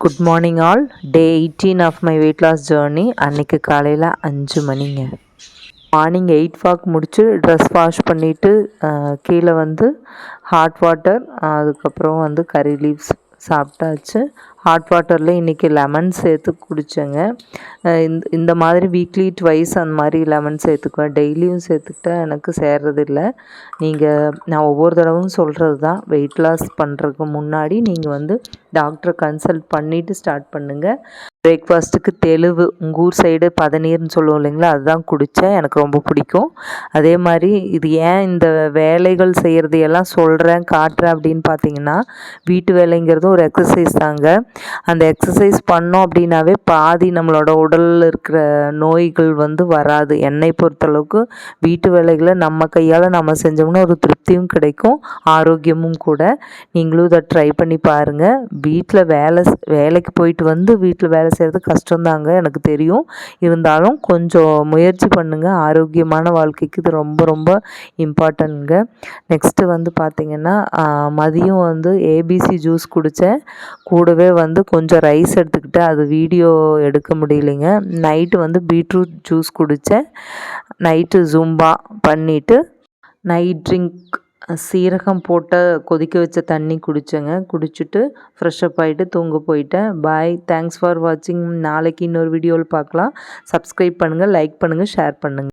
Good morning all. Day 18 of my weight loss journey. அன்றைக்கி காலையில் 5 மணிங்க. மார்னிங் 8 வாக் முடித்து ட்ரெஸ் வாஷ் பண்ணிவிட்டு கீழே வந்து ஹாட் வாட்டர், அதுக்கப்புறம் வந்து கறி லீவ்ஸ் சாப்பிட்டாச்சு. ஹாட் வாட்டரில் இன்றைக்கி லெமன் சேர்த்து குடித்தேங்க. இந்த மாதிரி வீக்லி ட்வைஸ் அந்த மாதிரி லெமன் சேர்த்துக்குவேன். டெய்லியும் சேர்த்துக்கிட்டா எனக்கு சேர்றதில்லை. நான் ஒவ்வொரு தடவும் சொல்கிறது தான், வெயிட் லாஸ் பண்ணுறதுக்கு முன்னாடி நீங்கள் வந்து டாக்டரை கன்சல்ட் பண்ணிவிட்டு ஸ்டார்ட் பண்ணுங்கள். பிரேக்ஃபாஸ்ட்டுக்கு தெளுவு, உங்கள் ஊர் சைடு பதநீர்னு சொல்லுவோம் இல்லைங்களா, அதுதான் குடித்தேன். எனக்கு ரொம்ப பிடிக்கும். அதே மாதிரி இது ஏன் இந்த வேலைகள் செய்கிறது எல்லாம் சொல்கிறேன் காட்டுறேன் அப்படின்னு பார்த்தீங்கன்னா, வீட்டு வேலைங்கிறது ஒரு எக்ஸசைஸ் தாங்க. அந்த எக்ஸசைஸ் பண்ணோம் அப்படின்னாவே பாதி நம்மளோட உடலில் இருக்கிற நோய்கள் வந்து வராது. என்னை பொறுத்தளவுக்கு வீட்டு வேலைகளை நம்ம கையால் நம்ம செஞ்சோம்னா ஒரு திருப்தியும் கிடைக்கும், ஆரோக்கியமும் கூட. நீங்களும் இதை ட்ரை பண்ணி பாருங்கள். வீட்டில் வேலைக்கு போயிட்டு வந்து வீட்டில் வேலை செய்கிறது கஷ்டம்தாங்க, எனக்கு தெரியும். இருந்தாலும் கொஞ்சம் முயற்சி பண்ணுங்கள். ஆரோக்கியமான வாழ்க்கைக்கு இது ரொம்ப ரொம்ப இம்பார்ட்டன்ட்ங்க. நெக்ஸ்ட்டு வந்து பார்த்திங்கன்னா, மதியம் வந்து ஏபிசி ஜூஸ் குடித்தேன். கூடவே வந்து கொஞ்சம் ரைஸ் எடுத்துக்கிட்டேன். அது வீடியோ எடுக்க முடியலைங்க. நைட்டு வந்து பீட்ரூட் ஜூஸ் குடித்தேன். நைட்டு ஜும்பா பண்ணிவிட்டு நைட் ட்ரிங்க் சீரகம் போட்ட கொதிக்க வச்ச தண்ணி குடித்தேங்க. குடிச்சிட்டு ஃப்ரெஷ்அப் ஆகிட்டு தூங்க போயிட்டேன். பாய். தேங்க்ஸ் ஃபார் வாட்சிங். நாளைக்கு இன்னொரு வீடியோவில் பார்க்கலாம். சப்ஸ்கிரைப் பண்ணுங்கள், லைக் பண்ணுங்கள், ஷேர் பண்ணுங்கள்.